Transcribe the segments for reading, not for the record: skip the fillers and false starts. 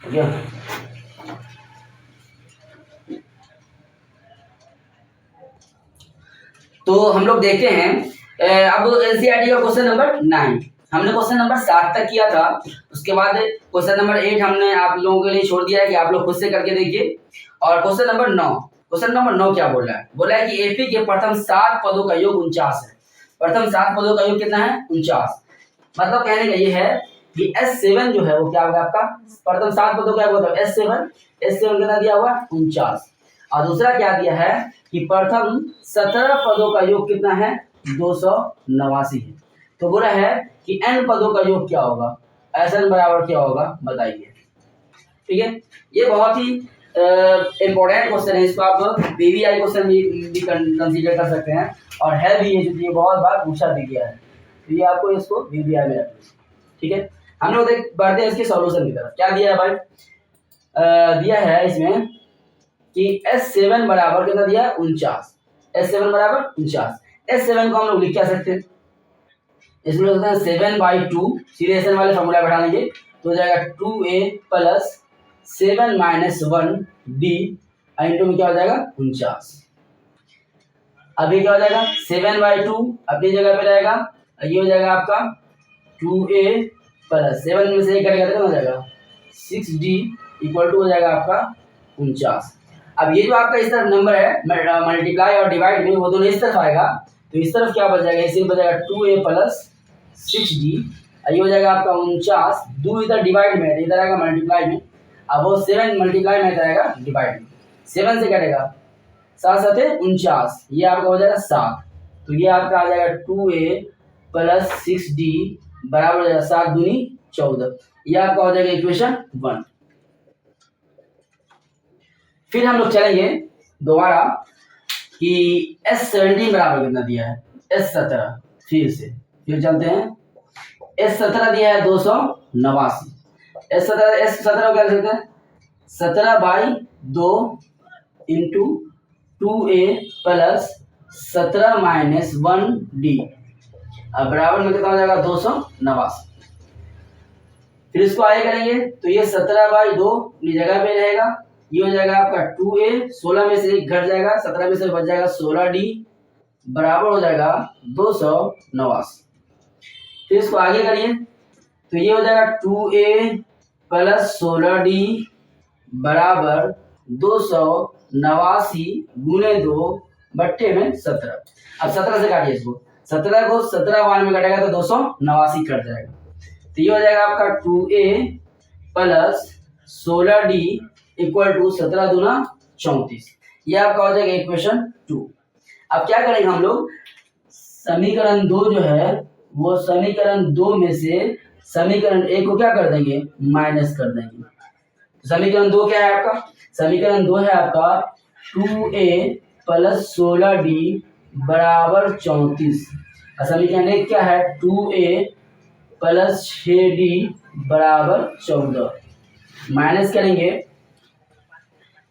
ठीक है। तो हम लोग देखते हैं अब एनसीईआरटी का क्वेश्चन नंबर 9। हमने क्वेश्चन नंबर 7 तक किया था, उसके बाद क्वेश्चन नंबर 8 हमने आप लोगों के लिए छोड़ दिया है कि आप लोग खुद से करके देखिए। और क्वेश्चन नंबर 9 क्या बोल रहा है? बोला है कि एपी के प्रथम 7 पदों का योग 49 है। प्रथम 7 पदों का योग कितना है? 49। मतलब कहने का ये है कि S7 जो है वो क्या होगा आपका? प्रथम 7 पदों का योग S7 कितना दिया हुआ? 49। और दूसरा क्या दिया है कि प्रथम 17 पदों का योग कितना है? 289 है। तो बोला है कि n पदों का योग क्या होगा? Sn बराबर क्या होगा बताइए। ठीक है, ये बहुत ही इम्पोर्टेंट क्वेश्चन है, इसको आप बीवीआई क्वेश्चन भी कंसीडर कर सकते हैं और है भी, ये बहुत बार पूछा भी गया है, तो ये आपको इसको बीवीआई में रखना। ठीक है, हम लोग बढ़ते हैं इसके सॉल्यूशन की तरफ। क्या दिया है भाई? दिया है इसमें कि S7 बराबर कितना दिया? 49। S7 बराबर 49। S7 को हम लोग लिख क्या सकते हैं? इसमें होता है 7/2, सीधे SN वाले फॉर्मूला बैठा लेंगे तो हो जाएगा 2a plus 7 minus 1d into में क्या हो जाएगा? 49। अभी क्या हो जाएगा? 7/2 अपनी जगह पे रहेगा, ये हो जाएगा आपका 2a प्लस 7 में से 1 कटेगा तो कितना हो जाएगा? 6d इक्वल टू हो जाएगा आपका 49। अब ये जो आपका इस तरफ नंबर है मल्टीप्लाई और डिवाइड में, वो दोनों इस तरफ आएगा तो इस तरफ क्या बच जाएगा? इसी बच जाएगा 2a प्लस 6d, ये हो जाएगा आपका 49। 2 इधर डिवाइड में है, इधर आएगा मल्टीप्लाई में, अब वो 7 मल्टीप्लाई में आएगा डिवाइड में, 7 से कटेगा 7 7 49, ये आपका हो जाएगा 7। तो ये आपका आ जाएगा 2a प्लस 6d बराबर हो जाएगा 7 दूनी 14। ये आपका हो जाएगा इक्वेशन 1। फिर हम लोग चलेंगे दोबारा कि S17 बराबर कितना दिया है? S17 फिर चलते हैं। S17 दिया है 289। S17 क्या लिख सकते हैं? 17/2 into 2a plus 17 minus 1d बराबर में कितना हो जाएगा? 289। फिर इसको आगे करेंगे तो ये 17/2 अपनी जगह पे रहेगा, ये हो जाएगा आपका 2a, 16 में से 1 घट जाएगा, 17 में से बच जाएगा 16d बराबर हो जाएगा 289। फिर इसको आगे करिए तो ये हो जाएगा 2a प्लस 16d बराबर 289 गुने 2 बट्टे में 17। अब 17 से काटिए इसको, 17 को 17 बार में कटेगा तो 289 कट जाएगा, तो ये हो जाएगा आपका 2a plus 16d equal to 17 दूना 34। ये आपका हो जाएगा इक्वेशन 2। अब क्या करेंगे हम लोग? समीकरण 2 जो है वो समीकरण 2 में से समीकरण 1 को क्या कर देंगे? माइनस कर देंगे। समीकरण 2 क्या है आपका? समीकरण 2 है आपका 2a प्लस 16d बराबर 34। समीकरण 1 क्या है? 2a प्लस 6d बराबर 14। माइनस करेंगे,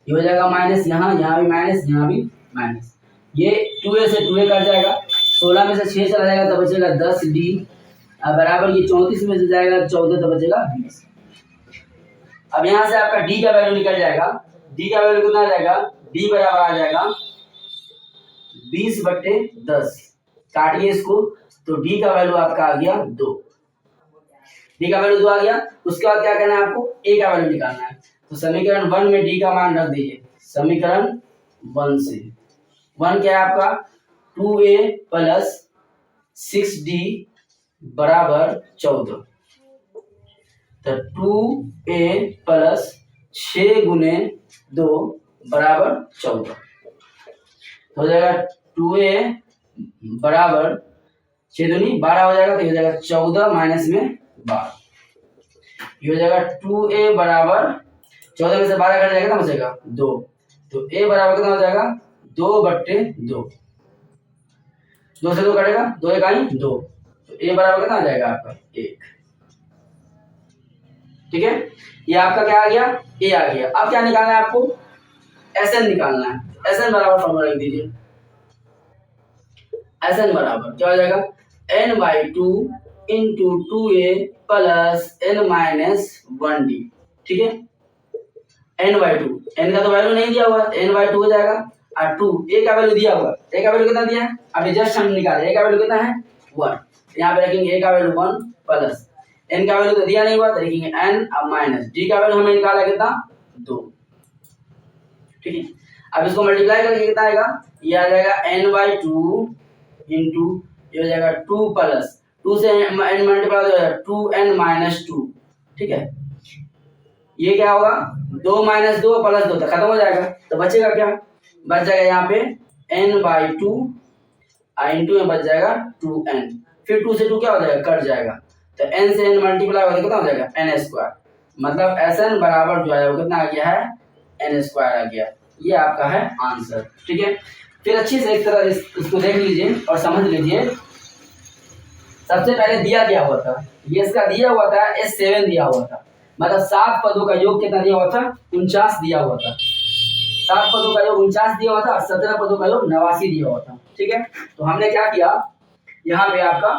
ये हो जाएगा माइनस, यहाँ भी माइनस, यहाँ भी माइनस, ये 2a से 2a कट जाएगा, 16 में से 6 चला जाएगा तो बचेगा 10d बराबर ये 34 में से जाएगा 14 तो बचेगा 20। अब यहाँ से आपका d का वैल्यू निकल जाएगा, d का वैल्यू कितना आ जाएगा? d बराबर आ जाएगा 20/10। काटिए इसको तो d का वैल्यू आपका आ गया 2। d का वैल्यू 2 आ गया, उसके बाद क्या करना है आपको? a का वैल्यू निकालना है। तो समीकरण 1 में d का मान रख दीजिए। समीकरण 1 से 1 क्या है आपका? 2a प्लस 6d बराबर 14। तो 2a प्लस 6 गुने 2 बराबर 14 हो जाएगा। 2a बराबर 6 दूनी 12 हो जाएगा, तो ये हो जाएगा 14 माइनस में 12, ये हो जाएगा 2a बराबर 14 में से 12 कट जाएगा, कितना बचेगा? 2। तो a बराबर कितना हो जाएगा? 2/2। 2 से 2 कटेगा, 2 1 2, तो a बराबर कितना आ जाएगा आपका? 1। ठीक है, ये आपका क्या आ गया? a आ गया। अब क्या निकालना है आपको? Sn निकालना है। Sn बराबर फॉर्मूला लिख दीजिए। Sn बराबर क्या हो जाएगा? n/2 into 2a plus n minus 1d। ठीक है, n/2, n का तो वैल्यू नहीं दिया हुआ n/2 हो जाएगा। और 2 a का वैल्यू दिया हुआ, a का वैल्यू कितना दिया है अभी जस्ट हम निकाले, a का वैल्यू कितना है 1, यहाँ पे रखेंगे a का वैल्यू 1 प्लस n का वैल्यू तो दिया नहीं हुआ तो लिखेंगे n अब माइनस d का वैल्यू हमने निकाला कितना 2, ठीक है। अब इसको मल्टीप्लाई करके कितना आएगा, ये आ जाएगा n/2 इंटू ये हो जाएगा 2 प्लस 2 से n मल्टीप्लाई हो जाएगा 2n-2, ठीक है। ये क्या होगा 2 - 2 + 2 तो खत्म हो जाएगा, तो बचेगा क्या, बच जाएगा यहाँ पे n/2 इंटू में बच जाएगा 2n, फिर 2 से 2 क्या हो जाएगा कट जाएगा, तो n से n मल्टीप्लाई होगा कितना हो जाएगा n², मतलब Sn बराबर जो है वो कितना आ गया है n² आ गया। ये आपका है आंसर, ठीक है। फिर अच्छी से एक तरह इसको देख लीजिए और समझ लीजिए। सबसे पहले दिया क्या हुआ था, ये इसका दिया हुआ था S7 दिया हुआ था, मतलब 7 पदों का योग कितना दिया हुआ था 49 दिया हुआ था, 7 पदों का योग 49 दिया हुआ था और 17 पदों का योग 89 दिया हुआ था, ठीक है। तो हमने क्या किया, यहाँ पे आपका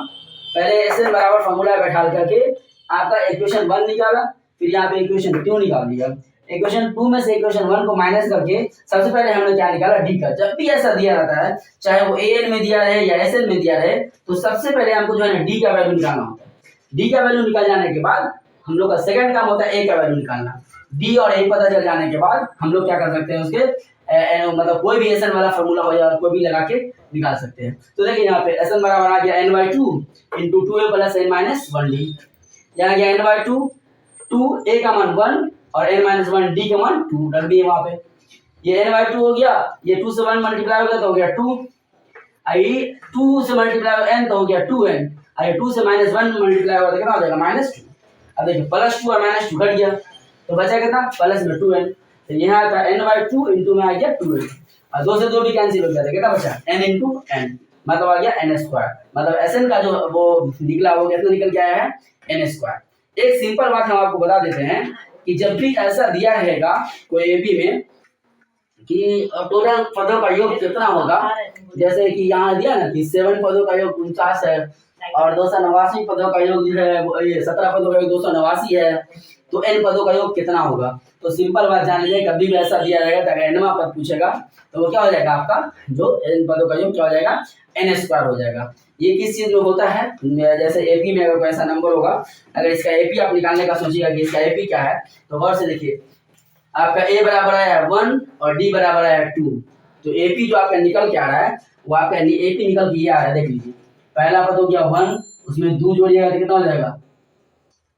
पहले Sn बराबर फॉर्मूला बैठा करके आपका इक्वेशन 1 निकाला, फिर यहाँ पे इक्वेशन 2 निकाल दिया। इक्वेशन 2 में से इक्वेशन 1 को माइनस करके सबसे पहले हमने क्या निकाला डी का। जब भी ऐसा दिया रहता है चाहे वो an में दिया रहे या Sn में दिया रहे, तो सबसे पहले हमको जो है ना डी का वैल्यू निकालना होता है। डी का वैल्यू निकाल जाने के बाद हम लोग का सेकंड काम होता है ए का वैल्यू निकालना। डी और ए पता चल जाने के बाद हम लोग क्या कर सकते हैं उसके मतलब कोई भी Sn वाला फॉर्मूला हो या कोई भी लगा के निकाल सकते हैं। तो देखिए यहाँ पे Sn बराबर आ गया n/2 इंटू 2a + n-1d, यहाँ गया n/2 2a का मान 1 और n-1d का मान 2 रख दिए वहां पे। ये n/2 हो गया, ये 2 से 1 मल्टीप्लाई हो गया तो हो गया 2, आई 2 से मल्टीप्लाई n तो हो गया 2n, आई 2 से -1 मल्टीप्लाई होगा तो कितना हो जाएगा -2। अब देखिए +2 और -2 घट गया तो बचा कितना प्लस में 2n, तो यहाँ का n/2 इंटू में आ गया 2n और 2 से 2 भी कैंसिल हो गया तो कितना बचा n इंटू n, मतलब आ गया n², मतलब Sn का जो वो निकला वो कितना निकल के आया है n²। एक सिंपल बात हम आपको बता देते हैं कि जब भी ऐसा दिया रहेगा कोई एपी में कि टोटल पदों का योग कितना होगा, जैसे कि यहाँ दिया ना कि 7 पदों का योग 49 है और 289 पदों का योग जो है ये 17 पदों का योग 289 है, तो n पदों का योग कितना होगा। तो सिंपल बात जान लीजिए, कभी भी ऐसा दिया रहेगा तो अगर nवां पद पूछेगा तो वो क्या हो जाएगा आपका जो n पदों का योग क्या हो जाएगा n² हो जाएगा। ये किस चीज में होता है, जैसे एपी में अगर कोई ऐसा नंबर होगा, अगर इसका एपी आप निकालने का सोचिएगा कि इसका एपी क्या है, तो गौर से देखिए आपका a बराबर आया 1 और d बराबर आया 2, तो एपी जो आपका निकल के आ रहा है वो आपका एपी निकल के आ रहा है। देख लीजिए पहला पद हो गया 1, उसमें 2 जोड़िएगा तो कितना हो जाएगा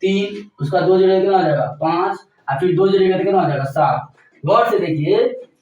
3, उसका 2 जोड़िएगा कितना हो जाएगा 5 और फिर 2 जोड़िएगा तो कितना हो जाएगा 7। गौर से देखिए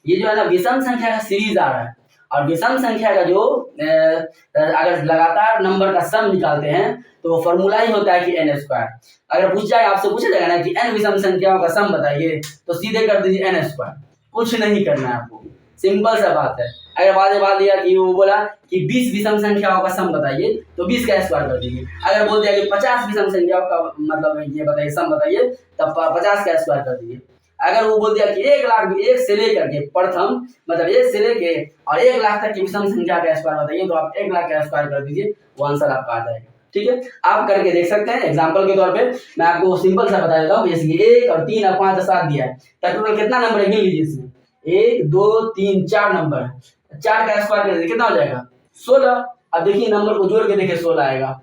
ये जो है ना विषम संख्या का सीरीज आ रहा है और विषम संख्या का जो अगर लगातार नंबर का सम निकालते हैं तो वो फॉर्मूला ही होता है कि n²। अगर पूछ जाए आपसे पूछा जाएगा ना कि n विषम संख्याओं का सम बताइए तो सीधे कर दीजिए n², कुछ नहीं करना है आपको, सिंपल सा बात है। अगर बाद दिया कि वो बोला कि 20 विषम संख्याओं का सम बताइए तो 20 का स्क्वायर कर दीजिए। अगर बोल दिया कि 50 विषम संख्याओं का मतलब ये बताइए सम बताइए तब 50 का स्क्वायर कर दीजिए। अगर वो बोल दिया कि 1 लाख 1 से लेकर के प्रथम मतलब 1 से लेके और 1 लाख तक की विषम संख्या का स्क्वायर बताइए तो आप 1 लाख का स्क्वायर कर दीजिए, वो आंसर आपका आ जाएगा। ठीक है, आप करके देख सकते हैं। एग्जांपल के तौर पे मैं आपको सिंपल सा बता देता हूँ, जैसे 1 और 3 और 5 और 7 दिया है तो टोटल कितना नंबर है गिन लीजिए इसमें 1 2 3 4 नंबर है, 4 का स्क्वायर कर दीजिए कितना हो जाएगा 16। अब देखिए नंबर को जोड़ के देखिए 16 आएगा,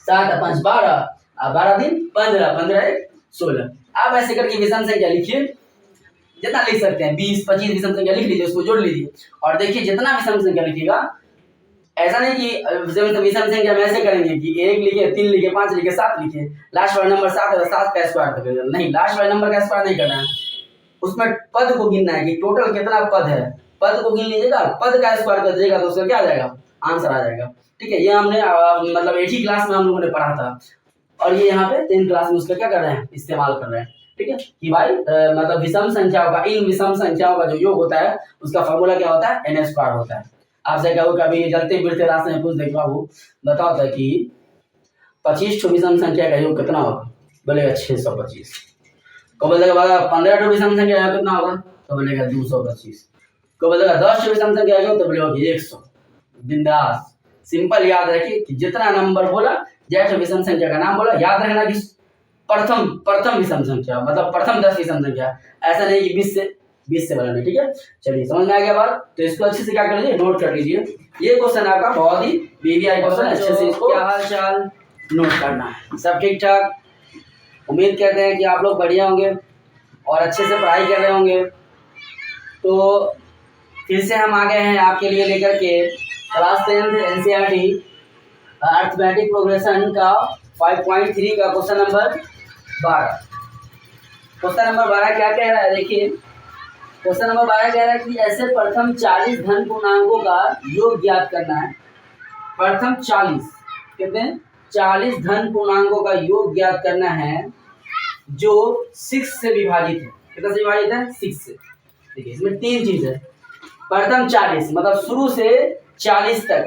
7 और 5 12 और 12 दिन 15, 15 1 16। आप ऐसे करके विषम संख्या लिखिए, जितना लिख सकते हैं 20 25 विषम संख्या लिख लीजिए, उसको जोड़ लीजिए और देखिए जितना विषम संख्या लिखिएगा, ऐसा नहीं कि विषम संख्या में ऐसे करेंगे कि 1 लिखे 3 लिखे 5 लिखे 7 लिखे, लास्ट वाला नंबर 7 है 7 का स्क्वायर कर देना, नहीं लास्ट वाले नंबर का स्क्वायर नहीं करना है, उसमें पद को गिनना है कि टोटल कितना पद है, पद को गिन लीजिएगा, पद का स्क्वायर कर दीजिएगा तो उसका क्या आ जाएगा आंसर आ जाएगा। ठीक है, ये हमने मतलब 8वीं क्लास में हम लोगों ने पढ़ा था और ये यहाँ पे 10th क्लास में उसका क्या कर रहे हैं इस्तेमाल कर रहे हैं। ठीक है कि भाई मतलब विषम संख्याओं का इन विषम संख्याओं का जो योग होता है उसका फॉर्मूला क्या होता है n² होता है। आपसे क्या होगा कभी जलते बिरते रास्ते में पूछ देगा बाबू बताओ था कि 25 विषम संख्या का योग कितना होगा, बोलेगा 625। को बोलेगा 15 विषम संख्या का कितना होगा तो बोलेगा 225। को बोलेगा 10 विषम संख्या का तो बोलेगा 100। बिंदास सिंपल याद रखिए कि जितना नंबर बोला जैसे विषम संख्या का नाम बोला याद रखना कि प्रथम प्रथम विषम संख्या, मतलब प्रथम 10 विषम संख्या, ऐसा नहीं कि 20 से बनाना, ठीक है। चलिए समझ में आ गया बात, तो इसको अच्छे से क्या कर लीजिए, नोट कर लीजिए। ये क्वेश्चन आपका बहुत ही वीवीआई क्वेश्चन है, अच्छे से इसको क्या हाल चाल नोट करना है। सब ठीक ठाक, उम्मीद करते हैं कि आप लोग बढ़िया होंगे और अच्छे से पढ़ाई कर रहे होंगे। तो फिर से हम आ गए हैं आपके लिए लेकर के क्लास 10 एनसीईआरटी अर्थमेटिक प्रोग्रेशन का 5.3 का क्वेश्चन नंबर 12। क्वेश्चन नंबर 12 क्या कह रहा है, देखिए क्वेश्चन नंबर 12 कह रहा है कि ऐसे प्रथम 40 धन पूर्णांकों का योग ज्ञात करना है। प्रथम 40 कहते हैं 40 धन पूर्णांकों का योग ज्ञात करना है जो 6 से विभाजित है। कितना से विभाजित है, 6 से। देखिए इसमें तीन चीज है, प्रथम 40 मतलब शुरू से 40 तक,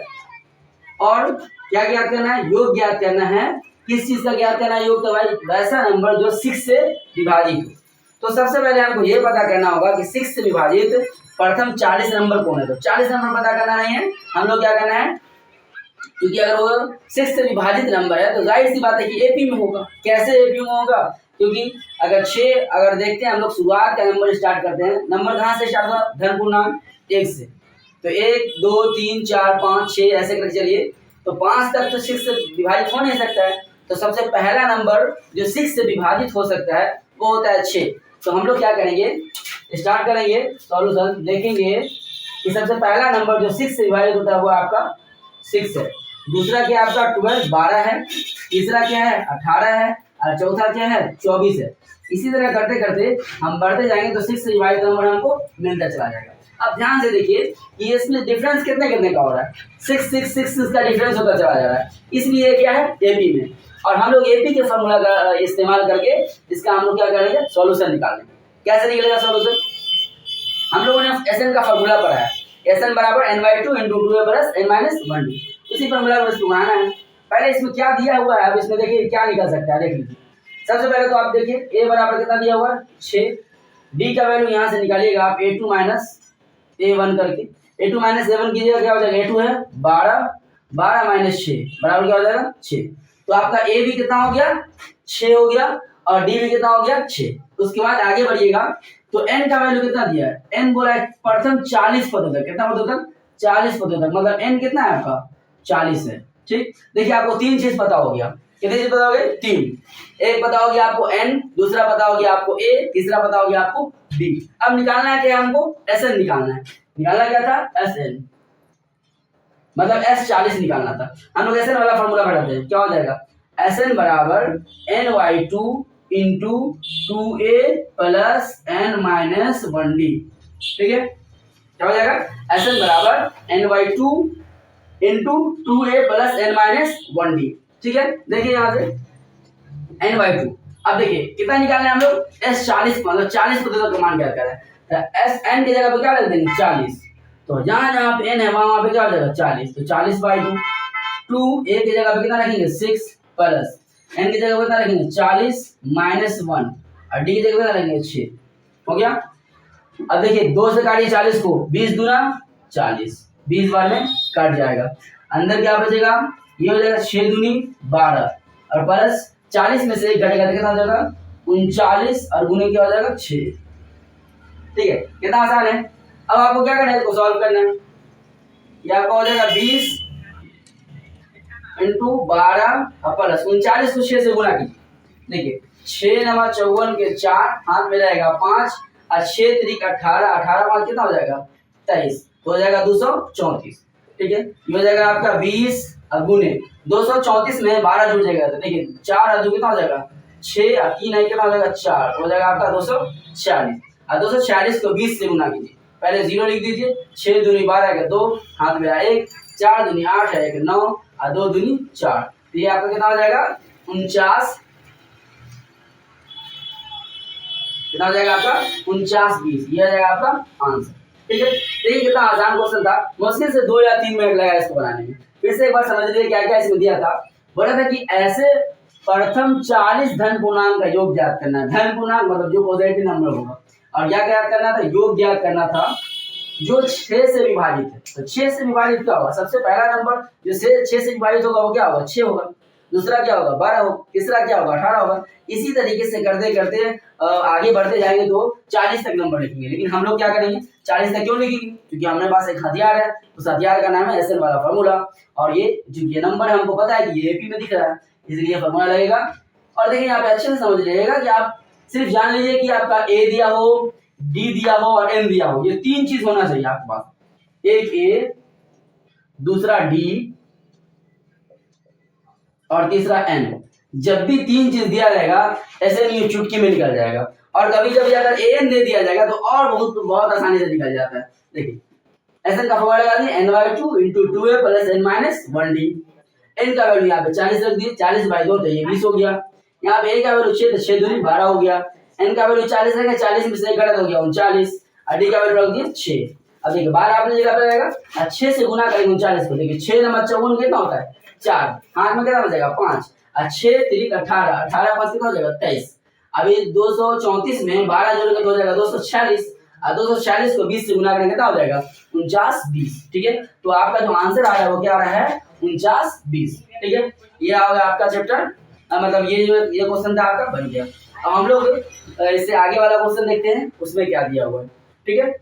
और क्या ज्ञात करना है, योग ज्ञात करना है। किस चीज का ज्ञात करना है योग, तो भाई वैसा नंबर जो 6 से विभाजित हो। तो सबसे पहले आपको ये पता करना होगा कि 6 से विभाजित प्रथम 40 नंबर कौन है। तो 40 नंबर पता करना नहीं है, हम लोग क्या करना है, क्योंकि अगर वो 6 से विभाजित नंबर है तो जाहिर सी बात है कि एपी में होगा। कैसे एपी में होगा, क्योंकि अगर 6, अगर देखते हैं हम लोग शुरुआत का नंबर स्टार्ट करते हैं, नंबर कहाँ से स्टार्ट होगा, धन पूर्णांक 1 से। तो 1 2 3 4 5 6 ऐसे करके चलिए, तो 5 तक तो 6 से विभाजित हो नहीं सकता है। तो सबसे पहला नंबर जो 6 से विभाजित हो सकता है वो होता है 6। तो हम लोग क्या करेंगे, स्टार्ट करेंगे सॉल्यूशन, देखेंगे कि सबसे पहला नंबर जो 6 से विभाजित होता है वो आपका 6 है। दूसरा क्या आपका 12 है, तीसरा क्या है 18 है, और चौथा क्या है 24 है। इसी तरह करते करते हम बढ़ते जाएंगे तो 6 से विभाजित नंबर हमको मिलता चला जाएगा। अब ध्यान से देखिए कि इसमें डिफरेंस कितने कितने का हो रहा है, 6 6 6 6 का डिफरेंस होता चला जा रहा है। इसलिए क्या है एपी में, और हम लोग एपी के फॉर्मूला का इस्तेमाल करके इसका हम लोग क्या करेंगे, सॉल्यूशन निकालेंगे। कैसे निकलेगा सॉल्यूशन, हम लोगों ने एसएन का फॉर्मूला पढ़ा है, एसएन बराबर n/2 × 2a + n-1d। उसी फॉर्मूला को इसको बनाना है। पहले इसमें क्या दिया हुआ है, अब इसमें देखिए क्या निकल सकता है, देख लीजिए। सबसे पहले तो आप देखिए a बराबर कितना दिया हुआ है 6, d का वैल्यू यहाँ से निकालिएगा आप a2 - a1 करके, a2 - a1 कीजिएगा क्या हो जाएगा, a2 है 12, 12 - 6 बराबर क्या हो जाएगा 6। तो आपका a भी कितना हो गया 6 हो गया, और d भी कितना हो गया 6। उसके बाद आगे बढ़िएगा तो n का वैल्यू कितना दिया है, n बोला है प्रथम 40 पदों तक, कितना पदों तक 40 पदों तक, मतलब n कितना है आपका 40 है। ठीक, देखिए आपको तीन चीज पता हो गया, कितनी चीज पता हो गई, तीन। एक पता हो गया आपको n, दूसरा पता हो गया आपको a, तीसरा पता हो गया आपको b। अब निकालना है क्या, हमको SN निकालना है। निकालना क्या था, SN मतलब S40 निकालना था। हम लोग SN वाला फॉर्मूला पढ़ाते हैं, क्या हो जाएगा, SN बराबर n/2 × 2a + n-1d। ठीक है, क्या हो जाएगा, SN बराबर n/2 × 2a + n-1d। ठीक है, देखिए यहाँ से n/2, अब देखिए कितना निकालना है हम लोग, S40 मतलब 40 पदों तक मान ज्ञात करा है, तो SN की जगह पे क्या रख देंगे 40। तो जहाँ जहाँ पे n है वहाँ पे क्या हो जाएगा 40, तो 40/2, 2 a की जगह पे कितना रखेंगे 6 प्लस n की जगह पे कितना रखेंगे 40 - 1, और d की जगह पे कितना रखेंगे 6। हो गया। अब देखिए 2 से काटिए 40 को, 20 दूना 40, 20 बार में कट जाएगा, अंदर क्या बचेगा, ये हो जाएगा 6 दूनी 12, और प्लस 40 में से 1 घटेगा तो कितना हो जाएगा 39, और गुने क्या हो जाएगा 6। ठीक है, कितना आसान है। अब आपको क्या करना है, इसको सॉल्व करना है। ये आपका हो जाएगा 20 × 12 और प्लस 39 को 6 से गुना कीजिए। देखिए 6 × 9 = 54 के 4 हाथ में रहेगा 5, और 6 × 3 = 18, 18 5 कितना हो जाएगा 23, तो हो जाएगा 234। ठीक है, ये हो जाएगा आपका 20 और गुने 234 में 12 जुड़ जाएगा, तो देखिए 4 और 2 कितना हो जाएगा 6, और 3 है कितना हो जाएगा 4, तो हो जाएगा आपका 246। और 246 को 20 से गुना कीजिए, पहले 0 लिख दीजिए, 6 दूनी 12 का 2 हाथ में 1, 4 दूनी 8 है 1 9, और 2 दूनी 4, तो ये आपका कितना हो जाएगा 49, कितना हो जाएगा आपका 49 20, ये हो जाएगा आपका आंसर। ठीक है, देखिए कितना आसान क्वेश्चन था, मुश्किल से 2 या 3 मिनट लगा इसको बनाने में। फिर से एक बार समझ लीजिए क्या क्या इसमें दिया था। बोला था कि ऐसे प्रथम 40 धन पूर्णांक का योग ज्ञात करना है। धन पूर्णांक मतलब जो पॉजिटिव नंबर होगा, और क्या ज्ञात करना था, योग ज्ञात करना था जो 6 से विभाजित है। तो 6 से विभाजित क्या होगा, सबसे पहला नंबर जो 6 से विभाजित होगा वो क्या होगा 6 होगा। दूसरा क्या होगा 12 होगा, तीसरा क्या होगा 18 होगा। इसी तरीके से करते करते आगे बढ़ते जाएंगे तो 40 तक नंबर लिखेंगे। लेकिन हम लोग क्या करेंगे 40 तक क्यों लिखेंगे, क्योंकि हमारे पास एक हथियार है, उस हथियार का नाम है एसएन वाला फार्मूला। और ये जो ये नंबर है हमको पता है कि ये एपी में दिख रहा है, इसलिए फार्मूला लगेगा। और देखिए यहाँ पे अच्छे से समझ लीजिएगा कि आप सिर्फ जान लीजिए कि आपका ए दिया हो, डी दिया हो और एन दिया हो, ये तीन चीज होना चाहिए आपके पास, एक ए, दूसरा डी और तीसरा एन। जब भी तीन चीज दिया जाएगा ऐसे नहीं चुटकी में निकल जाएगा। और कभी कभी अगर एन दे दिया जाएगा तो और बहुत आसानी से निकल जाता है। देखिए एसएन का फॉर्मूला लगा दिए n/2 into 2a plus n minus 1d। N का वैल्यू यहाँ पे 40 रख दिए, 40/2 तो ये 20 हो गया। यहाँ पे ए का वैल्यू 6 तो 6 दूनी 12 हो गया। एन का वैल्यू 40 रखा, 40 में से गलत हो गया 39, और डी का वैल्यू रख दिए 6। अब देखिए 12 अपनी जगह पे रहेगा, 6 से गुना करेंगे 39 को। देखिए 6 नंबर 54 कितना होता है 4, हाथ में कितना बचेगा 5, और 6 3 18, 18 5 कितना हो जाएगा 23। अभी 234 में 12 जोड़ेंगे तो हो जाएगा 246, और 246 को 20 से गुना करेंगे कितना हो जाएगा 49 20। ठीक है, तो आपका जो आंसर आ रहा है वो क्या आ रहा है 49 20। ठीक है, ये आ गया आपका चैप्टर, मतलब ये क्वेश्चन था आपका बन गया। अब हम लोग इससे आगे वाला क्वेश्चन देखते हैं उसमें क्या दिया हुआ है। ठीक है,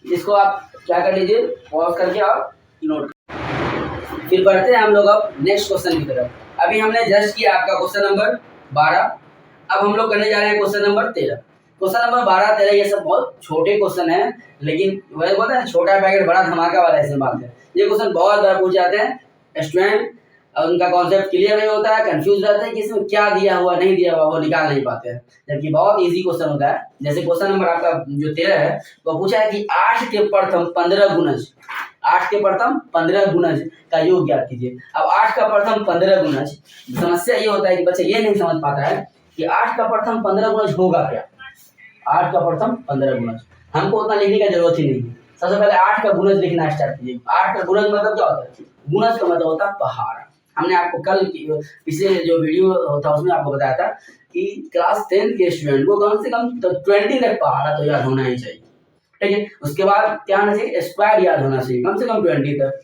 इसको आप क्या कर लीजिए पॉज करके और नोट। फिर बढ़ते हैं हम लोग अब नेक्स्ट क्वेश्चन की तरफ। अभी हमने जस्ट किया आपका क्वेश्चन नंबर 12, अब हम लोग करने जा रहे हैं क्वेश्चन नंबर 13। क्वेश्चन नंबर 12 13 ये सब बहुत छोटे क्वेश्चन है, लेकिन वही बोलते हैं छोटा पैकेट बड़ा धमाका वाला ऐसे बात है। ये क्वेश्चन बहुत बार पूछ जाते हैं स्टूडेंट, उनका कॉन्सेप्ट क्लियर नहीं होता है, कंफ्यूज रहते हैं कि इसमें क्या दिया हुआ नहीं दिया हुआ वो निकाल नहीं पाते हैं, जबकि बहुत इजी क्वेश्चन होता है। जैसे क्वेश्चन नंबर आपका जो 13 है वो पूछा है कि 8 के प्रथम 15 गुणज, 8 के प्रथम 15 गुणज का योग ज्ञात कीजिए। अब 8 का प्रथम 15 गुणज, समस्या ये होता है कि बच्चा ये नहीं समझ पाता है कि 8 का प्रथम 15 गुणज होगा क्या। 8 का प्रथम 15 गुणज हमको उतना लिखने की जरूरत ही नहीं है। सबसे पहले 8 का गुणज लिखना स्टार्ट कीजिए। 8 का गुणज मतलब क्या होता है, गुणज का मतलब होता है पहाड़। हमने आपको कल पिछले जो वीडियो था उसमें आपको बताया था कि क्लास 10 के स्टूडेंट को कम से कम 20 तक पहाड़ा तो याद होना ही चाहिए। ठीक है, उसके बाद क्या होना चाहिए स्क्वायर याद होना चाहिए कम से कम 20 तक,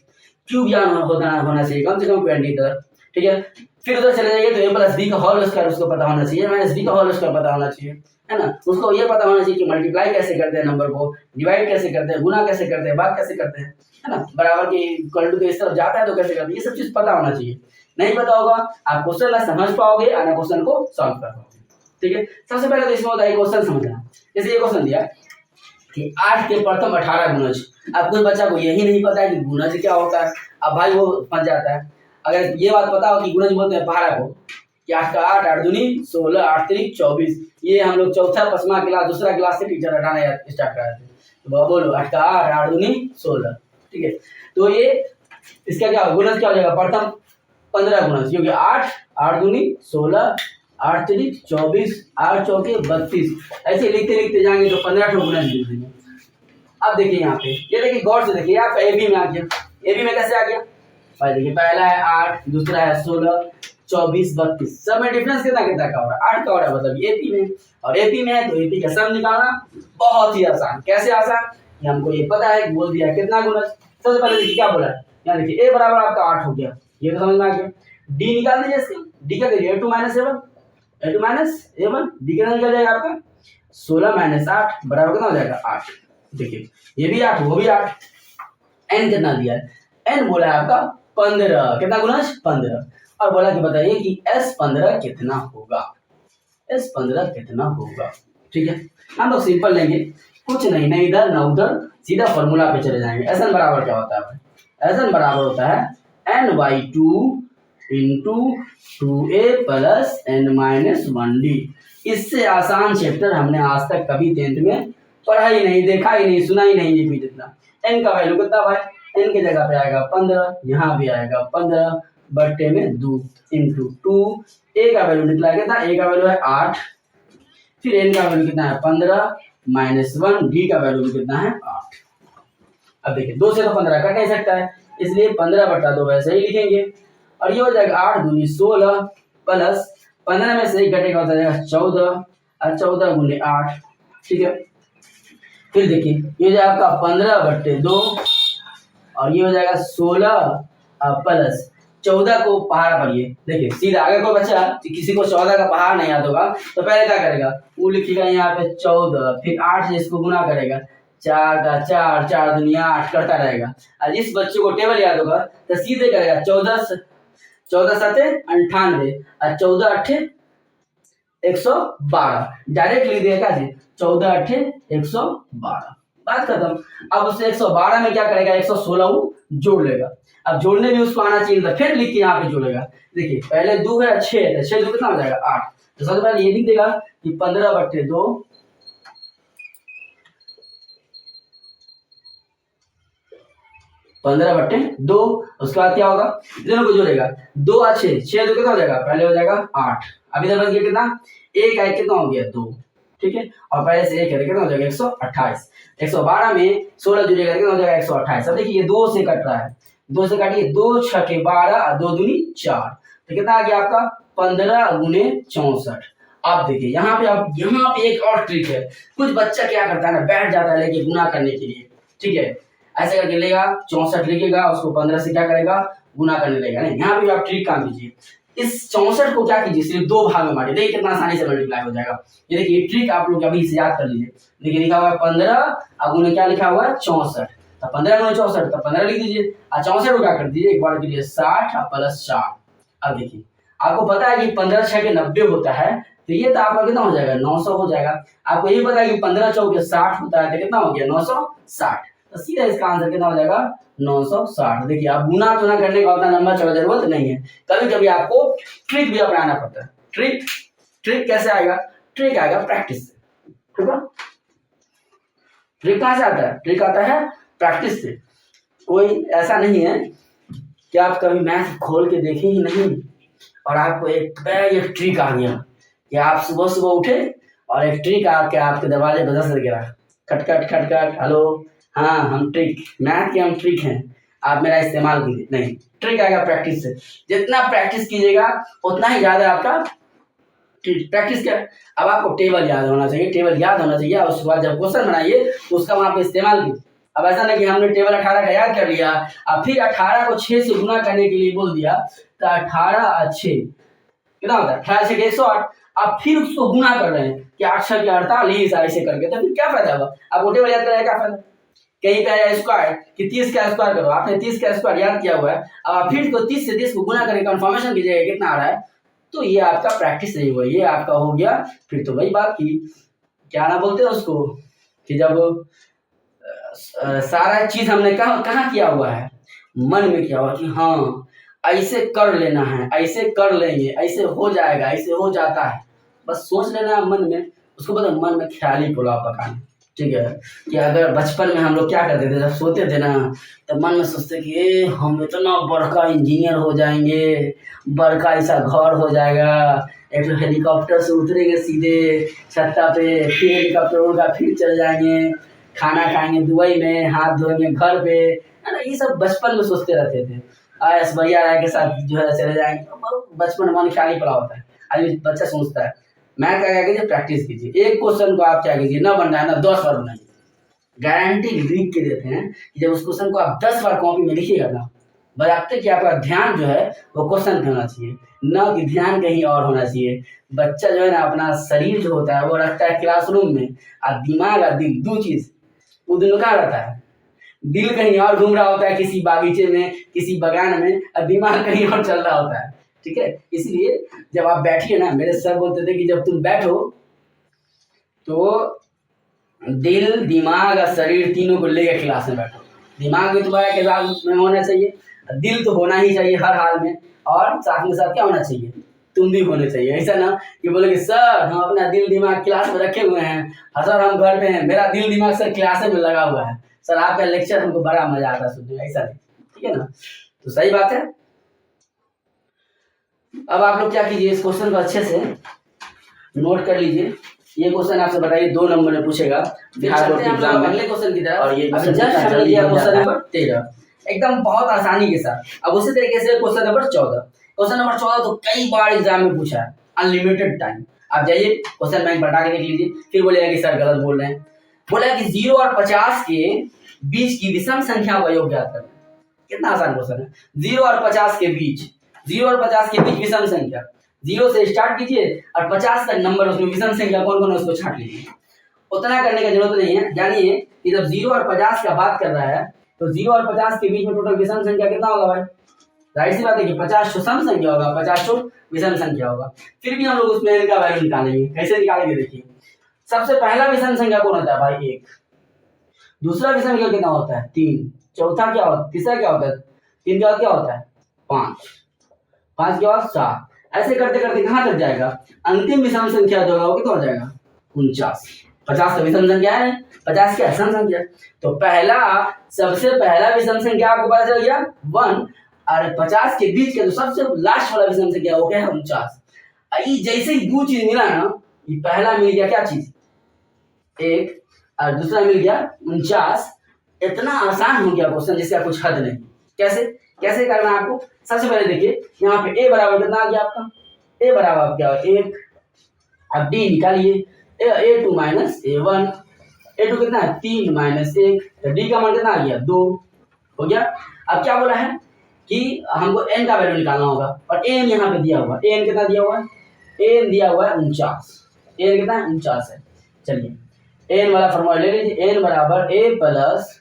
क्यूब याद होना चाहिए कम से कम 20 तक। ठीक है, फिर उधर चले जाइए तो a प्लस बी का होल स्क्वायर उसको पता होना चाहिए, माइनस बी का होल स्क्वायर पता होना चाहिए, है ना। उसको ये पता होना चाहिए कि मल्टीप्लाई कैसे करते हैं नंबर को, डिवाइड कैसे करते हैं, गुना कैसे करते हैं, भाग कैसे करते हैं, है ना, बराबर के इक्वल टू के इस तरफ जाता है तो कैसे करते हैं, ये सब चीज पता होना चाहिए। नहीं पता होगा आप क्वेश्चन ना समझ पाओगे और ना क्वेश्चन को सॉल्व कर पाओगे। ठीक है, सबसे पहले तो इसमें होता है क्वेश्चन समझना। जैसे ये क्वेश्चन दिया कि 8 के प्रथम 18 गुणज, अब कोई बच्चा को यही नहीं पता है कि गुणज क्या होता है, अब भाई वो फंस जाता है। अगर ये बात पता हो कि गुणज बोलते हैं पहाड़ा को, कि 8 का 8 8 दूनी 16 8 3 24, ये हम लोग चौथा 5वां क्लास दूसरा क्लास से टीचर हटाना स्टार्ट कराए थे। तो बोलो 8 का 8 8 दूनी 16। ठीक है, तो ये इसका क्या गुणज क्या हो जाएगा प्रथम 15 गुणज, क्योंकि 8 8 दूनी 16 8 3 24 8 चौके 32, ऐसे लिखते लिखते जाएंगे तो 15 गुणज लिख देंगे। अब देखिए यहाँ पे ये देखिए गौर से देखिए आपका एबी में आ गया। एबी में कैसे आ गया भाई, देखिए पहला है 8 दूसरा है 16 24 32, सब में डिफरेंस कितना कितना का हो रहा है 8 का हो रहा है, मतलब एपी में, और एपी में है तो एपी का सम निकालना बहुत ही आसान। कैसे आसान, ये हमको ये पता है, बोल दिया कितना गुणज। सबसे पहले देखिए क्या बोला है, यहाँ देखिए ए बराबर आपका 8 हो गया, ये तो समझ में आ गया। डी निकाल दीजिए इसकी, डी का देखिए a2 माइनस a1 डी कितना निकल जाएगा आपका 16 माइनस 8 बराबर कितना हो जाएगा 8। देखिए ये भी 8 वो भी 8। एन कितना दिया है, एन बोला है आपका 15, कितना गुणज 15, और बोला कि बताइए कि S15 कितना होगा, S15 कितना होगा। ठीक है, हम लोग सिंपल लेंगे, कुछ नहीं, नहीं इधर ना उधर, सीधा फॉर्मूला पे चले जाएंगे। Sn बराबर क्या होता है, Sn बराबर होता है n/2 into 2a plus n minus 1d। इससे आसान चैप्टर हमने आज तक कभी 10th में पढ़ा ही नहीं, देखा ही नहीं, सुना ही नहीं ये भी जितना। n का वैल्यू कितना भाई, n की जगह पे आएगा 15, यहाँ भी आएगा 15 बट्टे में 2 इंटू 2, a का वैल्यू निकला कितना, a का वैल्यू है 8, फिर n का वैल्यू कितना है 15 माइनस 1, d का वैल्यू कितना है 8। अब देखिए 2 से तो 15 कट नहीं सकता है, इसलिए 15/2 वैसे ही लिखेंगे, और ये हो जाएगा 8 दूनी 16 प्लस 15 में से ही घटेगा हो जाएगा 14, और 14 गुने 8। ठीक है, फिर देखिए ये हो जाएगा आपका 15/2, और ये हो जाएगा 16 प्लस 14 को पहाड़ पढ़िए। देखिए सीधा, अगर कोई बच्चा किसी को 14 का पहाड़ नहीं याद होगा तो पहले क्या करेगा, वो लिखेगा यहाँ पे 14, फिर 8 से इसको गुना करेगा, 4 का 4, 4 दुनिया 8 करता रहेगा। और जिस बच्चे को टेबल याद होगा तो सीधे करेगा 14 7 98 और 14 8 112, डायरेक्ट लिख देगा जी 14 8 112, बात खत्म। अब उससे 112 में क्या करेगा, 116 वो जोड़ लेगा। अब जोड़ने भी उसको आना चाहिए था, फिर लिख के यहाँ पे जोड़ेगा। देखिए पहले 2 है 6 है, 6 2 कितना हो जाएगा 8। तो सबसे पहले ये लिख देगा कि 15/2, 15/2। उसके बाद क्या होगा, दोनों को जोड़ेगा, 2 और 6, 6 2 कितना हो जाएगा, पहले हो जाएगा 8। अब इधर बच गया कितना, 1 है कितना हो गया 2, ठीक है। और पहले से 1 है कितना हो जाएगा 128। 112 में 16 जुड़ेगा कितना हो जाएगा 128। अब देखिए ये 2 से कट रहा है, 2 से काटिए, 2 6 के 12, 2 दूनी 4, तो कितना आ गया आपका 15 गुने 64। अब देखिए यहाँ पे एक और ट्रिक है। कुछ बच्चा क्या करता है ना, बैठ जाता है लेके गुना करने के लिए, ठीक है, ऐसे करके लेगा 64 लिखेगा, उसको 15 से क्या करेगा गुना करने लगेगा। नहीं, यहाँ पे आप ट्रिक काम कीजिए, इस 64 को क्या कीजिए सिर्फ 2 भाग में बांटिए, देखिए कितना आसानी से मल्टीप्लाई हो जाएगा। ये देखिए ट्रिक आप लोग अभी से याद कर लीजिए। देखिए लिखा हुआ है 15 और गुने क्या लिखा हुआ है 64, तो 15 गुने 64 तो 15 लिख दीजिए, और 64 को क्या कर दीजिए एक बार के लिए 60 और प्लस 4। अब देखिए आपको पता है कि 15 6 के 90 होता है, तो ये तो आपका कितना हो जाएगा 900 हो जाएगा। आपको ये पता है कि 15 चौके 60 होता है, तो कितना हो गया 960, तो सीधा इसका आंसर कितना हो जाएगा 960। देखिए आप गुना तुना करने का उतना नंबर चढ़ा जरूरत नहीं है, कभी कभी आपको ट्रिक भी अपनाना पड़ता है। ट्रिक कैसे आएगा, ट्रिक आएगा प्रैक्टिस से, ठीक है। ट्रिक कहाँ से आता है, ट्रिक आता है प्रैक्टिस से। कोई ऐसा नहीं है कि आप कभी मैथ खोल के देखे ही नहीं और आपको एक ट्रिक आ गया कि आप सुबह सुबह उठे और एक ट्रिक आके आपके दरवाजे पर 10 गिरा, खटखट खटखट, हेलो हाँ हम ट्रिक, मैथ के हम ट्रिक हैं, आप मेरा इस्तेमाल कीजिए। नहीं, ट्रिक आएगा प्रैक्टिस से। जितना प्रैक्टिस कीजिएगा उतना ही ज्यादा आपका प्रैक्टिस क्या। अब आपको टेबल याद होना चाहिए, टेबल याद होना चाहिए, उसके बाद जब क्वेश्चन बनाइए तो उसका वहां पे इस्तेमाल कीजिए। अब ऐसा नहीं कि हमने टेबल 18 का याद कर लिया और फिर 18 को 6 से गुना करने के लिए बोल दिया, तो 18 और 6 कितना होता है 18 6 108। आप फिर उसको गुना कर रहे हैं कि 8 6 के 48 ऐसे करके, तो फिर क्या फायदा हुआ, आप टेबल याद कराया क्या फायदा। कहीं का स्क्वायर कि 30 का स्क्वायर करो, आपने 30 का स्क्वायर याद किया हुआ है, अब आप फिर 30 से 30 को गुना करके कंफर्मेशन कीजिएगा कितना आ रहा है, तो ये आपका प्रैक्टिस नहीं हुआ, ये आपका हो गया। फिर तो वही बात की क्या ना बोलते हैं उसको कि जब सारा चीज हमने कहाँ किया हुआ है, मन में किया हुआ कि हाँ ऐसे कर लेना है, ऐसे कर लेंगे, ऐसे हो जाएगा, ऐसे हो जाता है, बस सोच लेना है मन में, उसको पता मन में ख्याली पुलाव पकाना, ठीक है। कि अगर बचपन में हम लोग क्या करते थे, जब सोते थे ना तब मन में सोचते कि हम इतना बड़का इंजीनियर हो जाएंगे, बड़का ऐसा घर हो जाएगा, एक हेलीकॉप्टर से उतरेंगे सीधे छत्ता पे, फिर हेलीकॉप्टर उड़ेगा, फिर चल जाएंगे, खाना खाएंगे दुबई में, हाथ धोएंगे घर पे, है ना, ये सब बचपन में सोचते रहते थे। आयस भैया राय के साथ जो है चले जाएंगे, बचपन मन ख्याली पड़ा होता है, आज बच्चा सोचता है। मैं क्या कीजिए प्रैक्टिस कीजिए, एक क्वेश्चन को आप क्या कीजिए ना बन रहा है ना 10 बार बनाइए, गारंटी लिख के देते हैं कि जब उस क्वेश्चन को आप 10 बार कॉपी में लिखिएगा ना, बजाते कि आपका ध्यान जो है वो क्वेश्चन पे होना चाहिए, ना कि ध्यान कहीं और होना चाहिए। बच्चा जो है ना अपना शरीर जो होता है वो रखता है क्लासरूम में, और दिमाग और दिल दो चीज वो दोनों कहाँ रहता है, दिल कहीं और घूम रहा होता है किसी बागीचे में, किसी बगान में, और दिमाग कहीं और चल रहा होता है, ठीक है। इसलिए जब आप बैठिए ना, मेरे सर बोलते थे कि जब तुम बैठो तो दिल दिमाग और शरीर तीनों को लेकर क्लास में बैठो। दिमाग भी तुम्हारा क्लास में होना चाहिए, दिल तो होना ही चाहिए हर हाल में, और साथ में साथ क्या होना चाहिए, तुम भी होने चाहिए। ऐसा ना कि बोले कि सर हम अपना दिल दिमाग क्लास में रखे हुए हैं, सर हम घर पे हैं, मेरा दिल दिमाग सर क्लास में लगा हुआ है, सर आपका लेक्चर हमको बड़ा मजा आता है सुनने में, ऐसा नहीं, ठीक है ना। तो सही बात है। अब आप लोग क्या कीजिए, इस क्वेश्चन को अच्छे से नोट कर लीजिए। ये क्वेश्चन आपसे बताइए 2 नंबर में पूछेगा बिहार बोर्ड के एग्जाम में, अगले क्वेश्चन की तरफ। और ये जस्ट हमने लिया क्वेश्चन नंबर 13, एकदम बहुत आसानी के साथ। अब उसी तरीके से क्वेश्चन नंबर 14, क्वेश्चन नंबर 14 तो कई बार एग्जाम में पूछा है, अनलिमिटेड टाइम। आप जाइए क्वेश्चन बैंक पढ़ा के देख लीजिए, फिर बोलेगा कि सर गलत बोल रहे हैं। बोला कि 0 और 50 के बीच की विषम संख्या का योग ज्ञात करना। कितना आसान क्वेश्चन है। 0 और 50 के बीच, 0 और 50 के बीच विषम संख्या, 0 से स्टार्ट कीजिए और 50 तक नंबर उसमें विषम संख्या कौन कौन है उसको छांट लीजिए। उतना करने की जरूरत नहीं है। जानिए कि जब 0 और 50 का बात कर रहा है तो 0 और 50 के बीच में टोटल विषम संख्या कितना होगा भाई? जाहिर सी बात है कि 50 तो सम संख्या होगा, 50 तो विषम संख्या होगा। फिर भी हम लोग उसमें n का वैल्यू निकालेंगे। कैसे निकालेंगे देखिए। सबसे पहला विषम संख्या कौन होता है भाई? 1। दूसरा विषम संख्या कितना होता है? 3। चौथा क्या होता है? तीसरा क्या होता है? 3 के बाद क्या होता है? 5। 5 के बाद 7। ऐसे करते करते कहां तक जाएगा? अंतिम विषम संख्या जो होगा वो कितना हो जाएगा? 49। 50 तो विषम संख्या है, 50 क्या सम संख्या। तो पहला, सबसे पहला विषम संख्या आपको पता चल गया 1, और 50 के बीच के जो सबसे लास्ट वाला विषम संख्या वो क्या है? 49। जैसे ही दो चीज मिला ना, ये पहला मिल गया क्या चीज? 1, और दूसरा मिल गया 49। इतना आसान हो गया क्वेश्चन जिसका कुछ हद नहीं। कैसे कैसे करना है आपको? सबसे पहले देखिए यहाँ पे a बराबर कितना आ गया आपका? a बराबर क्या है? 1। अब d निकालिए, a2 माइनस a1। a2 कितना है? 3 माइनस 1, तो d का मान कितना आ गया? 2 हो गया। अब क्या बोला है कि हमको n का वैल्यू निकालना होगा, और n यहाँ पे दिया हुआ है। n कितना दिया हुआ है? n दिया हुआ है 49। n कितना है? 49 है। चलिए n वाला फॉर्मूला ले लीजिए, n बराबर a plus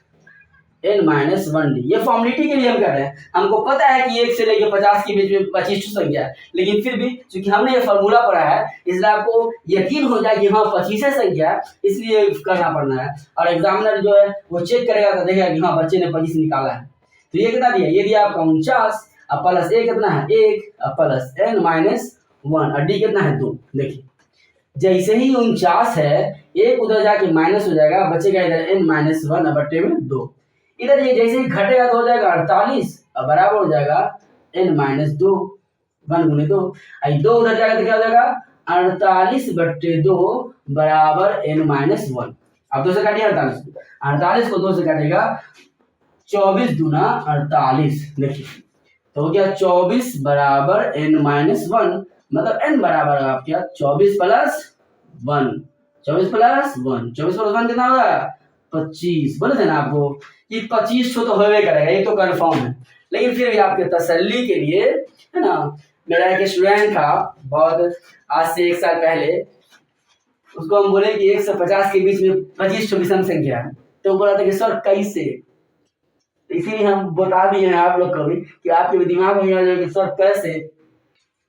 n minus 1d। ये फॉर्मेलिटी के लिए हम कर रहे हैं। हमको पता है कि 1 से लेकर 50 के बीच में 25 संख्या है, लेकिन फिर भी चूंकि हमने ये फॉर्मूला पढ़ा है इसलिए आपको यकीन हो जाए कि हाँ 25 संख्या है, इसलिए करना पड़ना है। और एग्जामिनर जो है वो चेक करेगा तो देखेगा कि हाँ बच्चे ने 25 निकाला है। तो ये कितना दिया? ये दिया आपका 49, और प्लस a कितना है? 1, प्लस n माइनस 1, और d कितना है? 2। देखिए जैसे ही 49 है, एक उधर जाके माइनस हो जाएगा, बचेगा इधर n माइनस 1 बट्टे में 2। इधर ये जैसे ही घटेगा तो हो जाएगा 48, और बराबर हो जाएगा n माइनस 2, 1 गुने 2। 2 उधर जाएगा तो क्या हो जाएगा? 48 बट्टे 2 बराबर n माइनस 1। अब 2 से काटिए 48 को 2 से काटेगा 24 दूना 48। देखिए तो हो गया 24 बराबर n माइनस 1, मतलब n बराबर आपका 24 प्लस 1। 24 प्लस 1, 24 प्लस 1 कितना होगा? 25। बोले थे ना आपको कि 25 तो होवे करेगा, ये तो कंफर्म है। लेकिन फिर भी आपके तसल्ली के लिए है ना, मेरा एक स्टूडेंट था बहुत, आज से 1 साल पहले, उसको हम बोले कि 1 से 50 के बीच में 25 विषम संख्या है, तो वो बोला था कि सर कैसे। इसीलिए हम बता दिए हैं आप लोग को भी कि आपके दिमाग में आ जाए कि सर कैसे।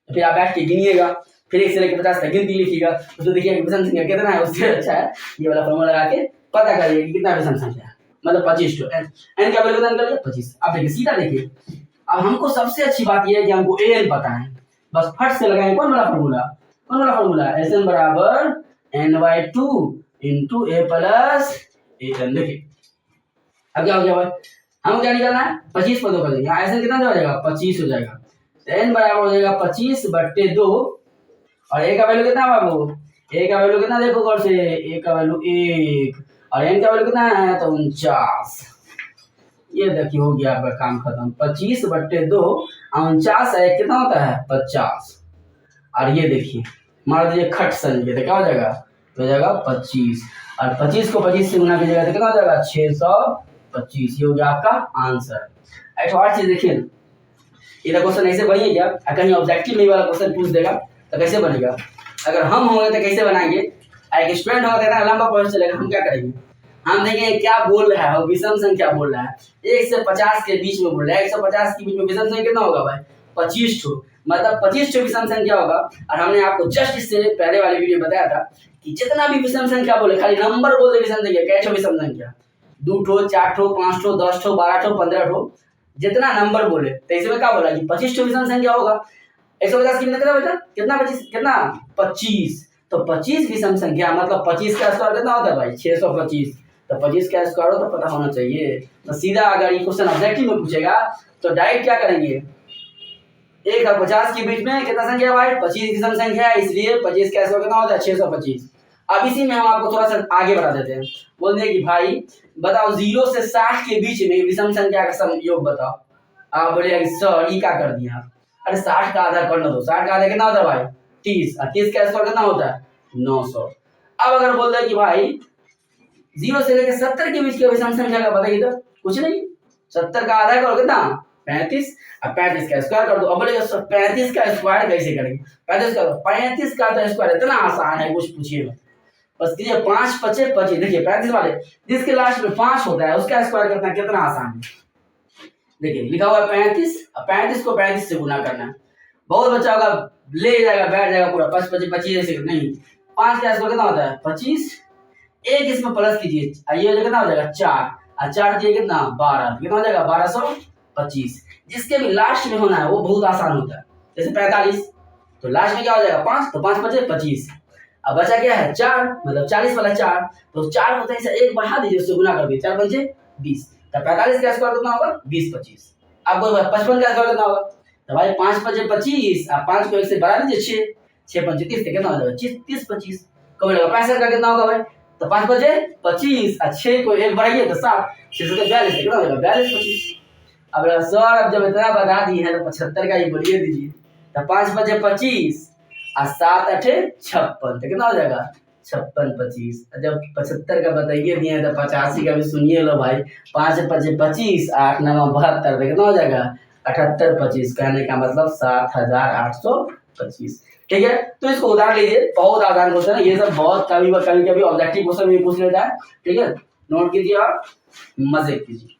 फिर आप बैठ के गिनिएगा, फिर 1 से लेकर 50 तक गिनती लिखिएगा, तो देखिए विषम संख्या कितना है। उससे अच्छा है ये वाला फॉर्मूला लगा के पता करिए कि कितना विषम संख्या है, मतलब 25 n का वैल्यू कितना निकल गया? 25। अब देखिए सीधा देखिए, अब हमको सबसे अच्छी बात यह है कि हमको an पता है, बस फट से लगाएंगे कौन वाला फॉर्मूला? कौन वाला फॉर्मूला? Sn बराबर n/2 into a plus an। देखिए अब क्या हो गया भाई? हमको क्या निकालना है? 25 पर 2 कर देंगे। Sn कितना हो जाएगा? 25 हो जाएगा। n बराबर हो जाएगा 25 बट्टे 2, और a का वैल्यू कितना बाबू? a का वैल्यू कितना देखो गौर से, a का वैल्यू 1, और n का वैल्यू कितना है? तो 49। ये देखिए हो गया आपका काम खत्म। 25 बट्टे 2, 49 है कितना होता है? 50। और ये देखिए मान लीजिए खट संख्या तो क्या हो जाएगा? हो जाएगा 25, और 25 को 25 से गुना कीजिएगा तो कितना हो जाएगा? 625। ये हो गया आपका आंसर। एक और चीज देखिए, इधर क्वेश्चन ऐसे बनिए क्या, कहीं ऑब्जेक्टिव नहीं वाला क्वेश्चन पूछ देगा तो कैसे बनेगा? अगर हम होंगे तो कैसे बनाएंगे? एक स्टूडेंट होगा तो इतना लंबा प्रोसेस चलेगा, हम क्या करेंगे? हम देखेंगे क्या बोल रहा है, विषम संख्या बोल रहा है, 1 से 50 के बीच में बोल रहा है। 1 से 50 के बीच में विषम संख्या कितना होगा भाई? 25 ठो, मतलब 25 ठो विषम संख्या होगा। और हमने आपको जस्ट इससे पहले वाली वीडियो बताया था कि जितना भी विषम संख्या बोले, खाली नंबर बोल दे विषम संख्या, कैसे विषम संख्या 2 ठो, 4 ठो, 5 ठो, 10 ठो, 12 ठो, 15 ठो, जितना नंबर बोले तो इसमें क्या बोला कि 25 ठो विषम संख्या होगा। 150 की कितना बेटा? कितना 25? कितना? 25। तो 25 विषम संख्या मतलब 25 का स्क्वायर कितना होता है भाई? 625। तो 25 का स्क्वायर हो तो पता होना चाहिए। तो सीधा अगर ये क्वेश्चन ऑब्जेक्टिव में पूछेगा तो डायरेक्ट क्या करेंगे? 1 और 50 के बीच में कितना संख्या भाई? 25 विषम संख्या है, इसलिए 25 का स्क्वायर कितना होता है? 625। अब इसी में हम आपको थोड़ा सा आगे बढ़ा देते हैं। बोलते हैं कि भाई बताओ 0 से 60 के बीच में विषम संख्या का सम योग बताओ। आप बोले सर ये क्या कर दिया? अरे 60 का आधा करना दो। 60 का आधा कितना होता है भाई? 30। और 30 का स्क्वायर कितना होता है? 900। अब अगर बोल दे कि भाई 0 से लेकर 70 के बीच के विषम संख्या का बताइए तो कुछ नहीं, 70 का आधा करो कितना 35, अब 35 का स्क्वायर कर दो। अब बोलेगा सर 35 का स्क्वायर कैसे करेंगे, 35 का तो स्क्वायर इतना आसान है, कुछ पूछिए मत। बस कीजिए 5 5 25, देखिए 35 वाले जिसके लास्ट में 5 होता है उसका स्क्वायर करना कितना आसान है। देखिए लिखा हुआ है 35, अब 35 को 35 से गुना करना है। बहुत बच्चा होगा ले जाएगा बैठ जाएगा पूरा 5 25 25 ऐसे नहीं, 5 का स्क्वायर कितना होता है 25, एक इसमें प्लस कीजिए, ये कितना हो जाएगा 4, और 4 दिए कितना 12, कितना हो जाएगा 1225। जिसके भी लास्ट में होना है वो बहुत आसान होता है, जैसे 45 तो लास्ट में क्या हो जाएगा 5, तो 5 5 25, अब बचा क्या है 4, मतलब 40 वाला 4, तो 4 होता है इसे एक बढ़ा दीजिए, उससे गुना कर दीजिए, 4 5 20, तो 45 का स्क्वायर कितना होगा 20 25। आपको 55 का स्क्वायर कितना होगा, तो भाई 5 5 25, आप 5 को 1 से बढ़ा दीजिए 6 6 5 30, कितना हो जाएगा 30 25। कब मिलेगा 65 का कितना होगा भाई, तो 5 5 25 और 6 को 1 बढ़ाइए तो 7 6 से 42, कितना हो जाएगा 42 25। अब सर अब जब इतना बता दी है तो 75 का ही बोलिए दीजिए, तो 5 5 25 और 7 8 56, तो कितना हो जाएगा 56 25। जब 75 का बताइए दिए तो 85 का भी सुनिए लो भाई, 5 5 25 8 9 72, तो कितना हो जाएगा 78 25। कहने का मतलब 7825। ठीक है, तो इसको उदाहरण लीजिए, बहुत आसान क्वेश्चन है ये सब, बहुत कभी कभी ऑब्जेक्टिव क्वेश्चन भी पूछ लेता है। ठीक है, नोट कीजिए और मजे कीजिए।